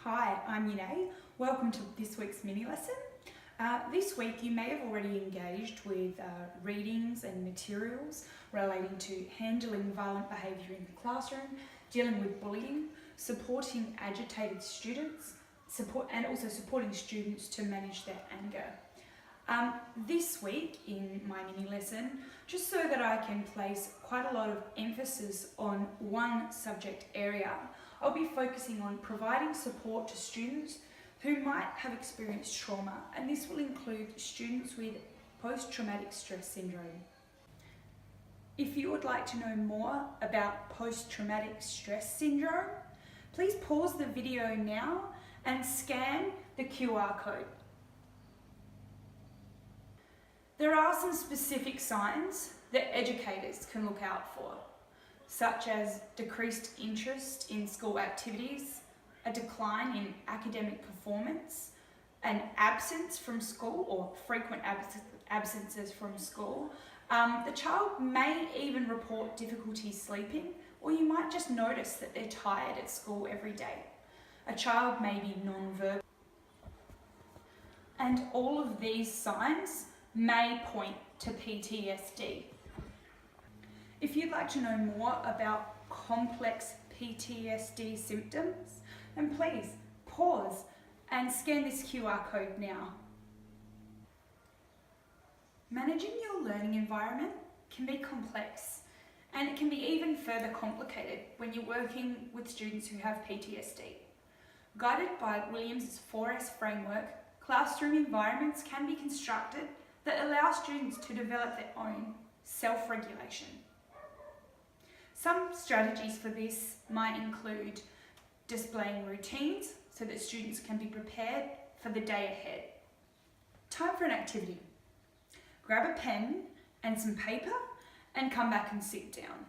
Hi, I'm Yunay. Welcome to this week's mini lesson. This week you may have already engaged with readings and materials relating to handling violent behaviour in the classroom, dealing with bullying, supporting agitated students, and also supporting students to manage their anger. This week in my mini lesson, just so that I can place quite a lot of emphasis on one subject area, I'll be focusing on providing support to students who might have experienced trauma, and this will include students with post-traumatic stress syndrome. If you would like to know more about post-traumatic stress syndrome, please pause the video now and scan the QR code. There are some specific signs that educators can look out for, such as decreased interest in school activities, a decline in academic performance, an absence from school or frequent absences from school. The child may even report difficulty sleeping, or you might just notice that they're tired at school every day. A child may be non-verbal. And all of these signs may point to PTSD. If you'd like to know more about complex PTSD symptoms, then please pause and scan this QR code now. Managing your learning environment can be complex, and it can be even further complicated when you're working with students who have PTSD. Guided by Williams' 4S framework, classroom environments can be constructed that allow students to develop their own self-regulation. Some strategies for this might include displaying routines so that students can be prepared for the day ahead. Time for an activity. Grab a pen and some paper and come back and sit down.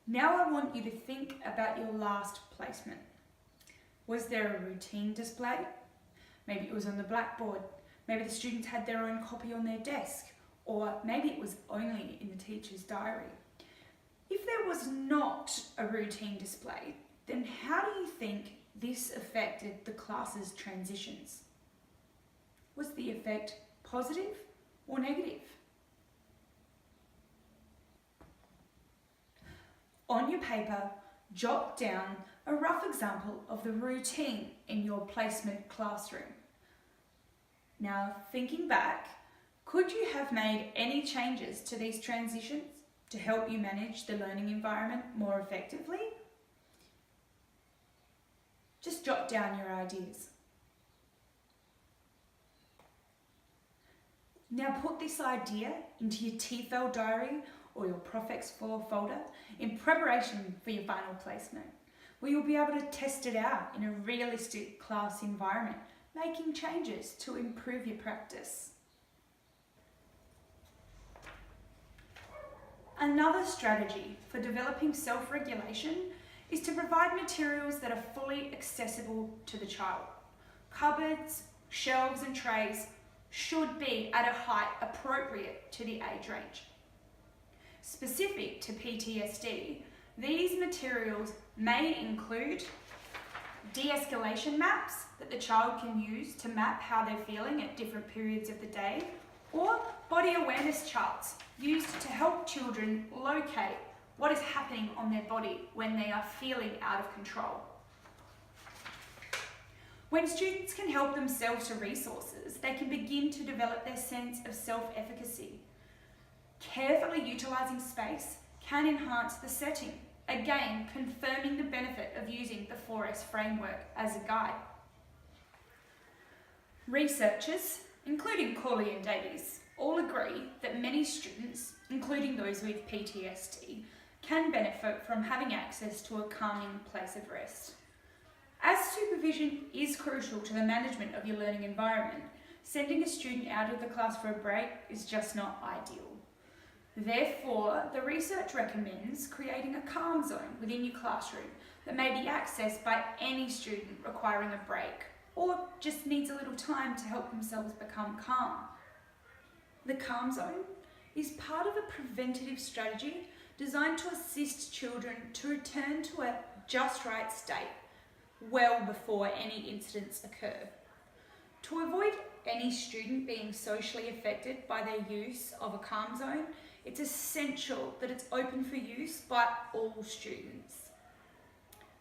Now I want you to think about your last placement. Was there a routine display? Maybe it was on the blackboard. Maybe the students had their own copy on their desk, or maybe it was only in the teacher's diary. If there was not a routine display, then how do you think this affected the class's transitions? Was the effect positive or negative? On your paper, jot down a rough example of the routine in your placement classroom. Now, thinking back, could you have made any changes to these transitions to help you manage the learning environment more effectively? Just jot down your ideas. Now put this idea into your TFL diary or your ProfX4 folder in preparation for your final placement, where you'll be able to test it out in a realistic class environment, making changes to improve your practice. Another strategy for developing self-regulation is to provide materials that are fully accessible to the child. Cupboards, shelves and trays should be at a height appropriate to the age range. Specific to PTSD, these materials may include de-escalation maps that the child can use to map how they're feeling at different periods of the day, or body awareness charts used to help children locate what is happening on their body when they are feeling out of control. When students can help themselves to resources, they can begin to develop their sense of self-efficacy. Carefully utilising space can enhance the setting, again confirming the benefit of using the 4S framework as a guide. Researchers, including Corley and Davies, all agree that many students, including those with PTSD, can benefit from having access to a calming place of rest. As supervision is crucial to the management of your learning environment, sending a student out of the class for a break is just not ideal. Therefore, the research recommends creating a calm zone within your classroom that may be accessed by any student requiring a break, or just needs a little time to help themselves become calm. The calm zone is part of a preventative strategy designed to assist children to return to a just right state well before any incidents occur. To avoid any student being socially affected by their use of a calm zone, it's essential that it's open for use by all students.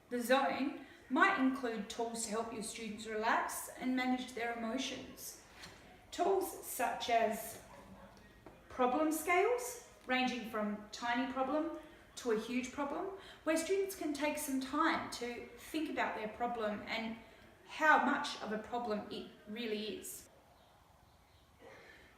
The zone might include tools to help your students relax and manage their emotions. Tools such as problem scales, ranging from tiny problem to a huge problem, where students can take some time to think about their problem and how much of a problem it really is.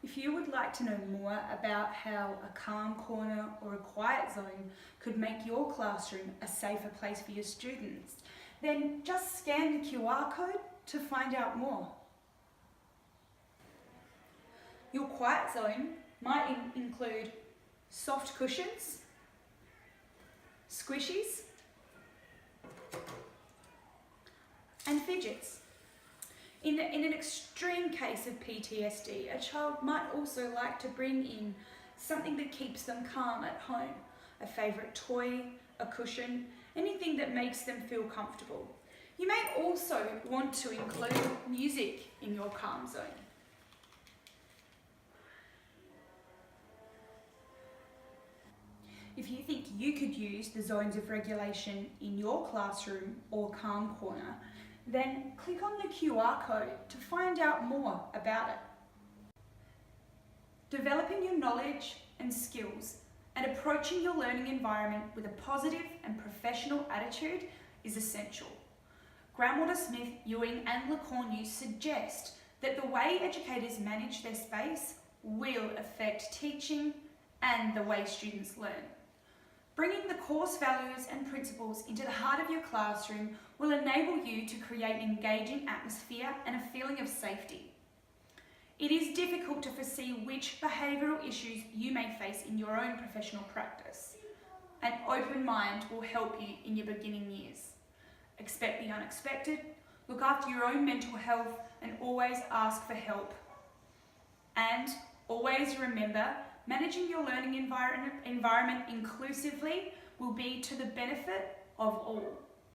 If you would like to know more about how a calm corner or a quiet zone could make your classroom a safer place for your students, then just scan the QR code to find out more. Your quiet zone might include soft cushions, squishies, and fidgets. In an extreme case of PTSD, a child might also like to bring in something that keeps them calm at home, a favourite toy, a cushion, anything that makes them feel comfortable. You may also want to include music in your calm zone. If you think you could use the zones of regulation in your classroom or calm corner, then click on the QR code to find out more about it. Developing your knowledge and skills and approaching your learning environment with a positive and professional attitude is essential. Groundwater Smith, Ewing and Le Cornu suggest that the way educators manage their space will affect teaching and the way students learn. Bringing the course values and principles into the heart of your classroom will enable you to create an engaging atmosphere and a feeling of safety. It is difficult to foresee which behavioural issues you may face in your own professional practice. An open mind will help you in your beginning years. Expect the unexpected, look after your own mental health, and always ask for help. And always remember, managing your learning environment inclusively will be to the benefit of all.